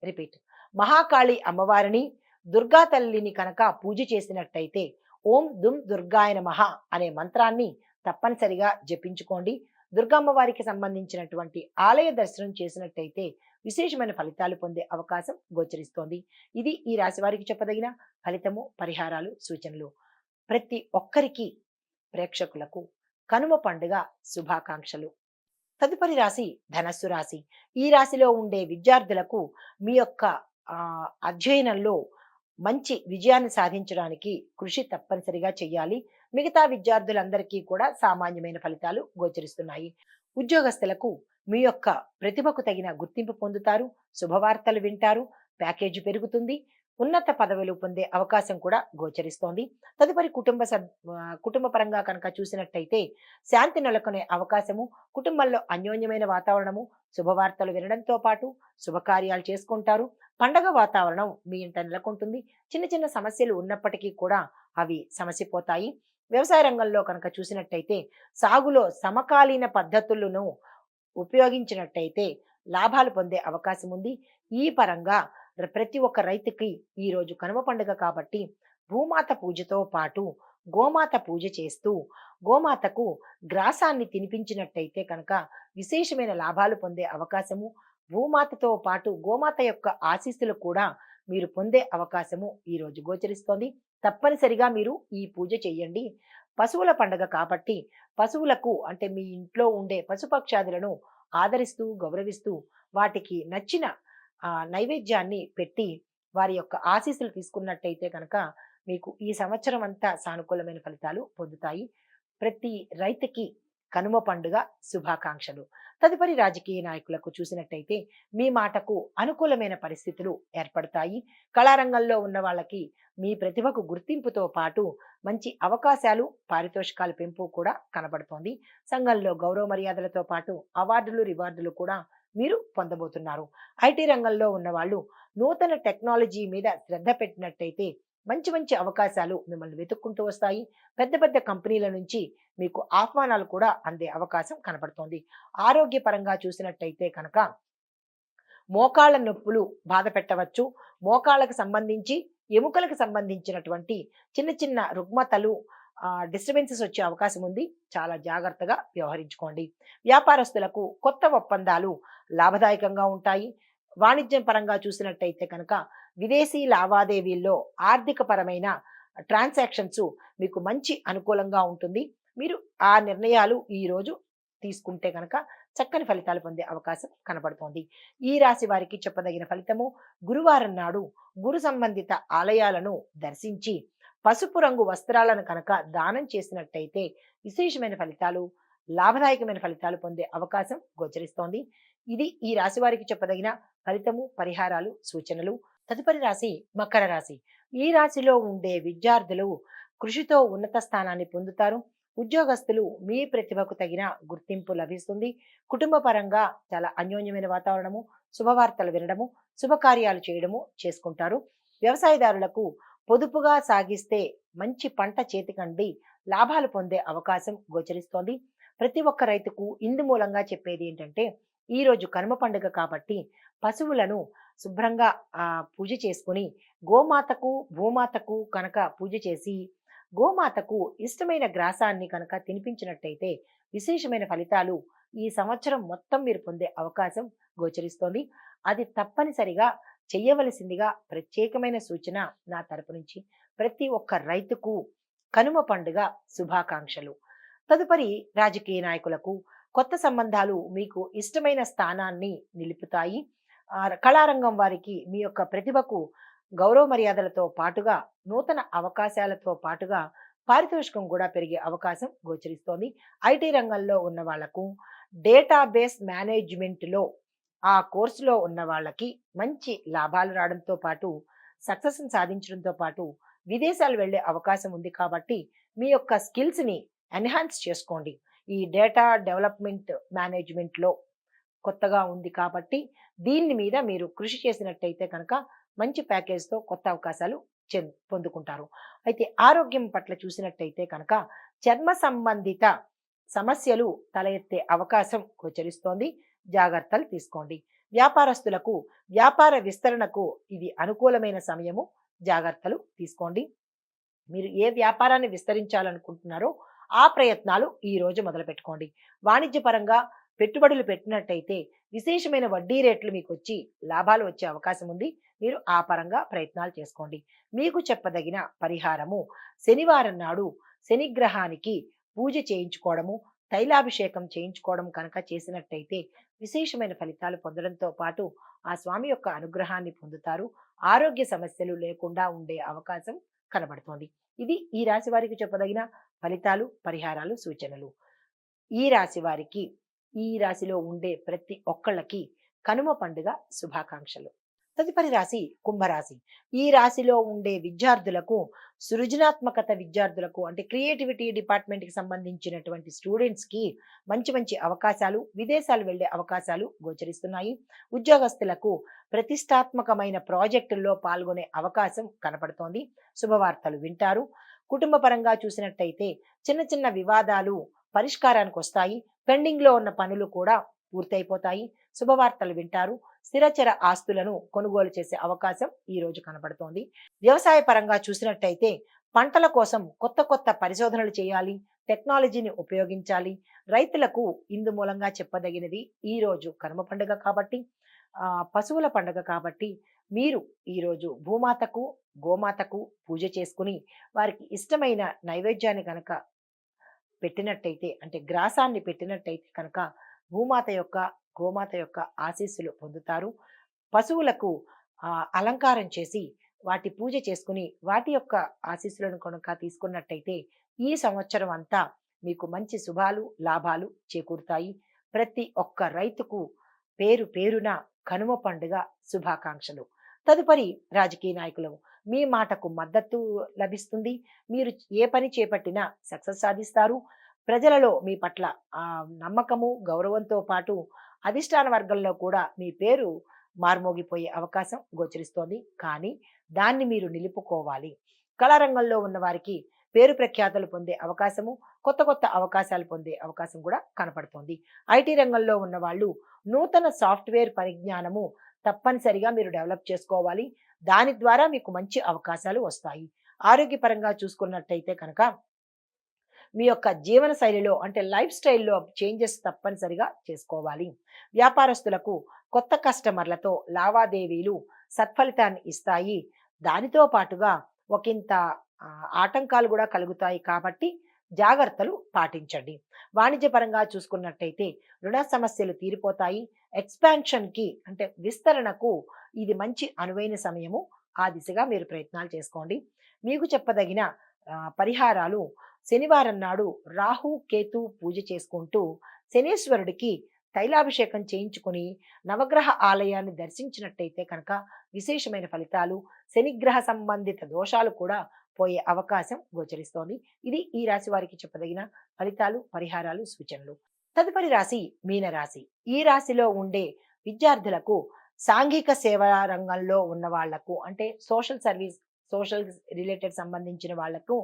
Speaker 1: రిపీట్ మహాకాళి అమ్మవారిని, దుర్గా తల్లిని కనుక పూజ చేసినట్టయితే ఓం దుమ్ దుర్గాయ నమః అనే మంత్రాన్ని తప్పనిసరిగా జపించుకోండి. దుర్గమ్మవారికి సంబంధించినటువంటి ఆలయ దర్శనం చేసినట్టయితే విశేషమైన ఫలితాలు పొందే అవకాశం గోచరిస్తోంది. ఇది ఈ రాశి వారికి చెప్పదగిన ఫలితము, పరిహారాలు, సూచనలు. ప్రతి ఒక్కరికి ప్రేక్షకులకు కనుమ పండుగ శుభాకాంక్షలు. తదుపరి రాశి ధనస్సు రాశి. ఈ రాశిలో ఉండే విద్యార్థులకు మీ యొక్క అధ్యయనంలో మంచి విజయాన్ని సాధించడానికి కృషి తప్పనిసరిగా చేయాలి. మిగతా విద్యార్థులందరికీ కూడా సామాన్యమైన ఫలితాలు గోచరిస్తున్నాయి. ఉద్యోగస్తులకు మీ యొక్క ప్రతిభకు తగిన గుర్తింపు పొందుతారు. శుభవార్తలు వింటారు. ప్యాకేజీ పెరుగుతుంది. ఉన్నత పదవులు పొందే అవకాశం కూడా గోచరిస్తోంది. తదుపరి కుటుంబ పరంగా కనుక చూసినట్టయితే శాంతి నెలకొనే అవకాశము, కుటుంబంలో అన్యోన్యమైన వాతావరణము, శుభవార్తలు వినడంతో పాటు శుభకార్యాలు చేసుకుంటారు. పండగ వాతావరణం మీ ఇంట నెలకొంటుంది. చిన్న చిన్న సమస్యలు ఉన్నప్పటికీ కూడా అవి సమసిపోతాయి. వ్యవసాయ రంగంలో కనుక చూసినట్టయితే సాగులో సమకాలీన పద్ధతులను ఉపయోగించినట్టయితే లాభాలు పొందే అవకాశం ఉంది. ఈ పరంగా ప్రతి ఒక్క రైతుకి ఈ రోజు కనుమ పండుగ కాబట్టి భూమాత పూజతో పాటు గోమాత పూజ చేస్తూ గోమాతకు గ్రాసాన్ని తినిపించినట్టయితే కనుక విశేషమైన లాభాలు పొందే అవకాశము, భూమాతతో పాటు గోమాత యొక్క ఆశీస్సులు కూడా మీరు పొందే అవకాశము ఈ రోజు గోచరిస్తోంది. తప్పనిసరిగా మీరు ఈ పూజ చేయండి. పశువుల పండుగ కాబట్టి పశువులకు అంటే మీ ఇంట్లో ఉండే పశుపక్షాదులను ఆదరిస్తూ గౌరవిస్తూ వాటికి నచ్చిన నైవేద్యాన్ని పెట్టి వారి యొక్క ఆశీస్సులు తీసుకున్నట్టయితే కనుక మీకు ఈ సంవత్సరం అంతా సానుకూలమైన ఫలితాలు పొందుతాయి. ప్రతి రైతుకి కనుమ పండుగ శుభాకాంక్షలు. తదుపరి రాజకీయ నాయకులకు చూసినట్టయితే మీ మాటకు అనుకూలమైన పరిస్థితులు ఏర్పడతాయి. కళారంగంలో ఉన్న వాళ్ళకి మీ ప్రతిభకు గుర్తింపుతో పాటు మంచి అవకాశాలు, పారితోషికాల పెంపు కూడా కనబడుతోంది. సంఘంలో గౌరవ మర్యాదలతో పాటు అవార్డులు, రివార్డులు కూడా మీరు పొందబోతున్నారు. ఐటీ రంగంలో ఉన్న వాళ్ళు నూతన టెక్నాలజీ మీద శ్రద్ధ పెట్టినట్టయితే మంచి మంచి అవకాశాలు మిమ్మల్ని వెతుక్కుంటూ వస్తాయి. పెద్ద పెద్ద కంపెనీల నుంచి మీకు ఆహ్వానాలు కూడా అందే అవకాశం కనపడుతోంది. ఆరోగ్యపరంగా చూసినట్టయితే కనుక మోకాళ్ళ నొప్పులు బాధ పెట్టవచ్చు. మోకాళ్ళకు సంబంధించి, ఎముకలకు సంబంధించినటువంటి చిన్న చిన్న రుగ్మతలు, డిస్టర్బెన్సెస్ వచ్చే అవకాశం ఉంది. చాలా జాగ్రత్తగా వ్యవహరించుకోండి. వ్యాపారస్తులకు కొత్త ఒప్పందాలు లాభదాయకంగా ఉంటాయి. వాణిజ్యం పరంగా చూసినట్టయితే కనుక విదేశీ లావాదేవీల్లో ఆర్థిక పరమైన ట్రాన్సాక్షన్స్ మీకు మంచి అనుకూలంగా ఉంటుంది. మీరు ఆ నిర్ణయాలు ఈరోజు తీసుకుంటే కనుక చక్కని ఫలితాలు పొందే అవకాశం కనబడుతోంది. ఈ రాశి వారికి చెప్పదగిన ఫలితము, గురువారం నాడు గురు సంబంధిత ఆలయాలను దర్శించి పసుపు రంగు వస్త్రాలను కనుక దానం చేసినట్టయితే విశేషమైన ఫలితాలు, లాభదాయకమైన ఫలితాలు పొందే అవకాశం గోచరిస్తోంది. ఇది ఈ రాశి వారికి చెప్పదగిన ఫలితము, పరిహారాలు, సూచనలు. తదుపరి రాశి మకర రాశి. ఈ రాశిలో ఉండే విద్యార్థులు కృషితో ఉన్నత స్థానాన్ని పొందుతారు. ఉద్యోగస్తులు మీ ప్రతిభకు తగిన గుర్తింపు లభిస్తుంది. కుటుంబ పరంగా చాలా అన్యోన్యమైన వాతావరణము, శుభవార్తలు వినడము, శుభకార్యాలు చేయడము చేసుకుంటారు. వ్యవసాయదారులకు పొదుపుగా సాగిస్తే మంచి పంట చేతికండి లాభాలు పొందే అవకాశం గోచరిస్తోంది. ప్రతి ఒక్క రైతుకు ఇందు మూలంగా చెప్పేది ఏంటంటే, ఈ రోజు కనుమ పండుగ కాబట్టి పశువులను శుభ్రంగా పూజ చేసుకుని గోమాతకు, భూమాతకు కనుక పూజ చేసి గోమాతకు ఇష్టమైన గ్రాసాన్ని కనుక తినిపించినట్టయితే విశేషమైన ఫలితాలు ఈ సంవత్సరం మొత్తం మీరు పొందే అవకాశం గోచరిస్తోంది. అది తప్పనిసరిగా చెయ్యవలసిందిగా ప్రత్యేకమైన సూచన నా తరపు నుంచి ప్రతి ఒక్క రైతుకు కనుమ పండుగ శుభాకాంక్షలు. తదుపరి రాజకీయ నాయకులకు కొత్త సంబంధాలు మీకు ఇష్టమైన స్థానాన్ని నిలుపుతాయి. కళారంగం వారికి మీ యొక్క ప్రతిభకు గౌరవ మర్యాదలతో పాటుగా నూతన అవకాశాలతో పాటుగా పారితోషికం కూడా పెరిగే అవకాశం గోచరిస్తోంది. ఐటీ రంగంలో ఉన్న వాళ్లకు డేటాబేస్ మేనేజ్మెంట్లో ఆ కోర్సులో ఉన్న వాళ్ళకి మంచి లాభాలు రావడంతో పాటు సక్సెస్ని సాధించడంతో పాటు విదేశాలు వెళ్ళే అవకాశం ఉంది. కాబట్టి మీ యొక్క స్కిల్స్ని ఎన్హాన్స్ చేసుకోండి. ఈ డేటా డెవలప్మెంట్ మేనేజ్మెంట్లో కొత్తగా ఉంది కాబట్టి దీని మీద మీరు కృషి చేసినట్టయితే కనుక మంచి ప్యాకేజ్తో కొత్త అవకాశాలు పొందుకుంటారు. అయితే ఆరోగ్యం పట్ల చూసినట్టయితే కనుక చర్మ సంబంధిత సమస్యలు తల ఎత్తే అవకాశం గోచరిస్తోంది. జాగ్రత్తలు తీసుకోండి. వ్యాపారస్తులకు వ్యాపార విస్తరణకు ఇది అనుకూలమైన సమయము. జాగ్రత్తలు తీసుకోండి. మీరు ఏ వ్యాపారాన్ని విస్తరించాలనుకుంటున్నారో ఆ ప్రయత్నాలు ఈ రోజు మొదలు పెట్టుకోండి. వాణిజ్యపరంగా పెట్టుబడులు పెట్టినట్టయితే విశేషమైన వడ్డీ రేట్లు మీకు వచ్చి లాభాలు వచ్చే అవకాశం ఉంది. మీరు ఆ పరంగా ప్రయత్నాలు చేసుకోండి. మీకు చెప్పదగిన పరిహారము, శనివారం నాడు శనిగ్రహానికి పూజ చేయించుకోవడము, తైలాభిషేకం చేయించుకోవడం కనుక చేసినట్టయితే విశేషమైన ఫలితాలు పొందడంతో పాటు ఆ స్వామి యొక్క అనుగ్రహాన్ని పొందుతారు. ఆరోగ్య సమస్యలు లేకుండా ఉండే అవకాశం కనబడుతోంది. ఇది ఈ రాశి వారికి చెప్పదగిన ఫలితాలు, పరిహారాలు, సూచనలు. ఈ రాశి వారికి, ఈ రాశిలో ఉండే ప్రతి ఒక్కళ్ళకి కనుమ పండుగ శుభాకాంక్షలు. తదుపరి రాశి కుంభరాశి. ఈ రాశిలో ఉండే విద్యార్థులకు, సృజనాత్మకత విద్యార్థులకు అంటే క్రియేటివిటీ డిపార్ట్మెంట్కి సంబంధించినటువంటి స్టూడెంట్స్కి మంచి మంచి అవకాశాలు, విదేశాలు వెళ్ళే అవకాశాలు గోచరిస్తున్నాయి. ఉద్యోగస్తులకు ప్రతిష్టాత్మకమైన ప్రాజెక్టుల్లో పాల్గొనే అవకాశం కనపడుతోంది. శుభవార్తలు వింటారు. కుటుంబ పరంగా చూసినట్టయితే చిన్న చిన్న వివాదాలు పరిష్కారానికి వస్తాయి. పెండింగ్లో ఉన్న పనులు కూడా పూర్తయిపోతాయి. శుభవార్తలు వింటారు. స్థిరచర ఆస్తులను కొనుగోలు చేసే అవకాశం ఈ రోజు కనబడుతోంది. వ్యవసాయ పరంగా చూసినట్టయితే పంటల కోసం కొత్త కొత్త పరిశోధనలు చేయాలి, టెక్నాలజీని ఉపయోగించాలి. రైతులకు ఇందు మూలంగా చెప్పదగినది ఈ రోజు కనుమ పండుగ కాబట్టి, పశువుల పండుగ కాబట్టి మీరు ఈరోజు భూమాతకు, గోమాతకు పూజ చేసుకుని వారికి ఇష్టమైన నైవేద్యాన్ని కనుక పెట్టినట్టయితే, అంటే గ్రాసాన్ని పెట్టినట్టయితే కనుక భూమాత యొక్క, గోమాత యొక్క ఆశీస్సులు పొందుతారు. పశువులకు అలంకారం చేసి వాటి పూజ చేసుకుని వాటి యొక్క ఆశీస్సులను కనుక తీసుకున్నట్టయితే ఈ సంవత్సరం అంతా మీకు మంచి శుభాలు లాభాలు చేకూరుతాయి. ప్రతి ఒక్క రైతుకు పేరు పేరున కనుమ పండుగ శుభాకాంక్షలు. తదుపరి రాజకీయ నాయకులు, మీ మాటకు మద్దతు లభిస్తుంది. మీరు ఏ పని చేపట్టినా సక్సెస్ సాధిస్తారు. ప్రజలలో మీ పట్ల నమ్మకము గౌరవంతో పాటు అధిష్టాన వర్గంలో కూడా మీ పేరు మార్మోగిపోయే అవకాశం గోచరిస్తోంది. కానీ దాన్ని మీరు నిలుపుకోవాలి. కళారంగంలో ఉన్న వారికి పేరు ప్రఖ్యాతలు పొందే అవకాశము, కొత్త కొత్త అవకాశాలు పొందే అవకాశం కూడా కనపడుతోంది. ఐటీ రంగంలో ఉన్న వాళ్ళు నూతన సాఫ్ట్వేర్ పరిజ్ఞానము తప్పనిసరిగా మీరు డెవలప్ చేసుకోవాలి. దాని ద్వారా మీకు మంచి అవకాశాలు వస్తాయి. ఆరోగ్యపరంగా చూసుకున్నట్టయితే కనుక మీ యొక్క జీవన శైలిలో అంటే లైఫ్ స్టైల్లో చేంజెస్ తప్పనిసరిగా చేసుకోవాలి. వ్యాపారస్తులకు కొత్త కస్టమర్లతో లావాదేవీలు సత్ఫలితాన్ని ఇస్తాయి. దానితో పాటుగా ఒకంత ఆటంకాలు కూడా కలుగుతాయి కాబట్టి జాగ్రత్తలు పాటించండి. వాణిజ్యపరంగా చూసుకున్నట్టయితే రుణ సమస్యలు తీరిపోతాయి. ఎక్స్పాన్షన్కి అంటే విస్తరణకు ఇది మంచి అనువైన సమయము. ఆ దిశగా మీరు ప్రయత్నాలు చేసుకోండి. మీకు చెప్పదగిన పరిహారాలు, శనివారం నాడు రాహు కేతు పూజ చేసుకుంటూ శనేశ్వరుడికి తైలాభిషేకం చేయించుకుని నవగ్రహ ఆలయాన్ని దర్శించినట్టయితే కనుక విశేషమైన ఫలితాలు, శనిగ్రహ సంబంధిత దోషాలు కూడా పోయే అవకాశం గోచరిస్తోంది. ఇది ఈ రాశి వారికి చెప్పదగిన ఫలితాలు, పరిహారాలు, సూచనలు. తదుపరి రాశి మీనరాశి. ఈ రాశిలో ఉండే విద్యార్థులకు సాంఘిక సేవా రంగంలో ఉన్న వాళ్లకు అంటే సోషల్ రిలేటెడ్ సంబంధించిన వాళ్లకు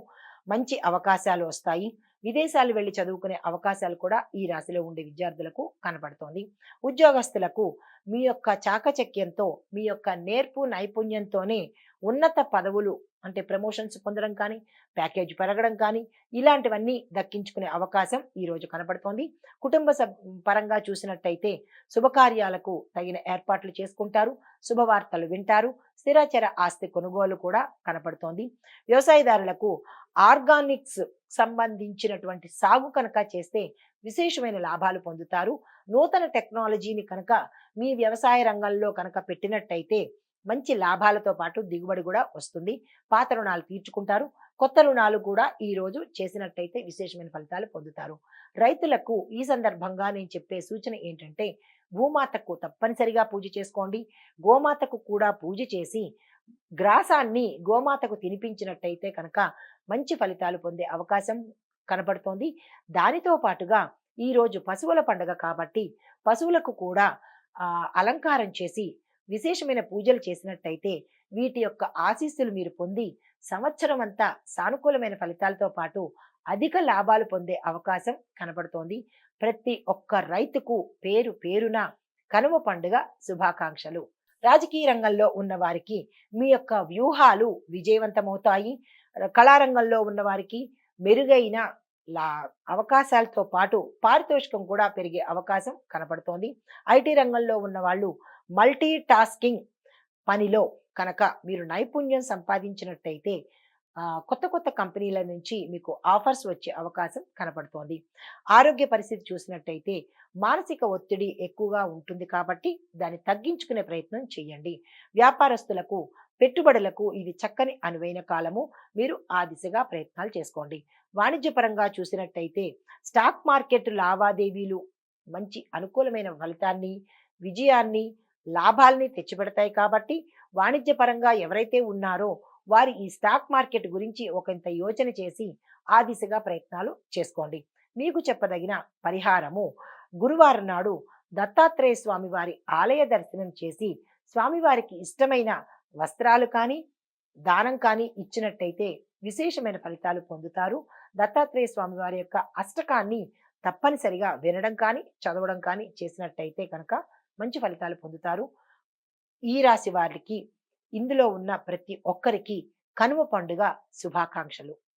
Speaker 1: మంచి అవకాశాలు వస్తాయి. విదేశాలు వెళ్లి చదువుకునే అవకాశాలు కూడా ఈ రాశిలో ఉండే విద్యార్థులకు కనపడుతోంది. ఉద్యోగస్తులకు మీ యొక్క చాకచక్యంతో, మీ యొక్క నేర్పు నైపుణ్యంతోనే ఉన్నత పదవులు అంటే ప్రమోషన్స్ పొందడం కానీ, ప్యాకేజ్ పెరగడం కానీ ఇలాంటివన్నీ దక్కించుకునే అవకాశం ఈ రోజు కనపడుతోంది. కుటుంబ పరంగా చూసినట్టయితే శుభకార్యాలకు తగిన ఏర్పాట్లు చేసుకుంటారు. శుభవార్తలు వింటారు. స్థిరచర ఆస్తి కొనుగోలు కూడా కనపడుతోంది. వ్యవసాయదారులకు ఆర్గానిక్స్ సంబంధించినటువంటి సాగు కనుక చేస్తే విశేషమైన లాభాలు పొందుతారు. నూతన టెక్నాలజీని కనుక మీ వ్యవసాయ రంగంలో కనుక పెట్టినట్టయితే మంచి లాభాలతో పాటు దిగుబడి కూడా వస్తుంది. పాత రుణాలు తీర్చుకుంటారు. కొత్త రుణాలు కూడా ఈ రోజు చేసినట్టయితే విశేషమైన ఫలితాలు పొందుతారు. రైతులకు ఈ సందర్భంగా నేను చెప్పే సూచన ఏంటంటే భూమాతకు తప్పనిసరిగా పూజ చేసుకోండి. గోమాతకు కూడా పూజ చేసి గ్రాసాన్ని గోమాతకు తినిపించినట్టయితే కనుక మంచి ఫలితాలు పొందే అవకాశం కనపడుతోంది. దానితో పాటుగా ఈరోజు పశువుల పండుగ కాబట్టి పశువులకు కూడా అలంకారం చేసి విశేషమైన పూజలు చేసినట్టయితే వీటి యొక్క ఆశీస్సులు మీరు పొంది సంవత్సరం అంతా సానుకూలమైన ఫలితాలతో పాటు అధిక లాభాలు పొందే అవకాశం కనపడుతోంది. ప్రతి ఒక్క రైతుకు పేరు పేరున కనుమ పండుగ శుభాకాంక్షలు. రాజకీయ రంగంలో ఉన్న వారికి మీ యొక్క వ్యూహాలు విజయవంతమవుతాయి. కళారంగంలో ఉన్న వారికి మెరుగైన అవకాశాలతో పాటు పారితోషికం కూడా పెరిగే అవకాశం కనపడుతోంది. ఐటీ రంగంలో ఉన్న వాళ్ళు మల్టీ టాస్కింగ్ పనిలో కనుక మీరు నైపుణ్యం సంపాదించినట్టయితే కొత్త కొత్త కంపెనీల నుంచి మీకు ఆఫర్స్ వచ్చే అవకాశం కనపడుతోంది. ఆరోగ్య పరిస్థితి చూసినట్టయితే మానసిక ఒత్తిడి ఎక్కువగా ఉంటుంది కాబట్టి దాన్ని తగ్గించుకునే ప్రయత్నం చేయండి. వ్యాపారస్తులకు పెట్టుబడులకు ఇది చక్కని అనువైన కాలము. మీరు ఆ దిశగా ప్రయత్నాలు చేసుకోండి. వాణిజ్యపరంగా చూసినట్టయితే స్టాక్ మార్కెట్ లావాదేవీలు మంచి అనుకూలమైన ఫలితాన్ని, విజయాన్ని, లాభాల్ని తెచ్చిపెడతాయి కాబట్టి వాణిజ్యపరంగా ఎవరైతే ఉన్నారో వారి ఈ స్టాక్ మార్కెట్ గురించి ఒకంత యోచన చేసి ఆ దిశగా ప్రయత్నాలు చేసుకోండి. మీకు చెప్పదగిన పరిహారము, గురువారం నాడు దత్తాత్రేయ స్వామి వారి ఆలయ దర్శనం చేసి స్వామివారికి ఇష్టమైన వస్త్రాలు కానీ దానం కానీ ఇచ్చినట్టయితే విశేషమైన ఫలితాలు పొందుతారు. దత్తాత్రేయ స్వామి వారి యొక్క అష్టకాన్ని తప్పనిసరిగా వినడం కానీ చదవడం కానీ చేసినట్టయితే కనుక మంచి ఫలితాలు పొందుతారు. ఈ రాశి వారికి ఇందులో ఉన్న ప్రతి ఒక్కరికి కనుమ పండుగ శుభాకాంక్షలు.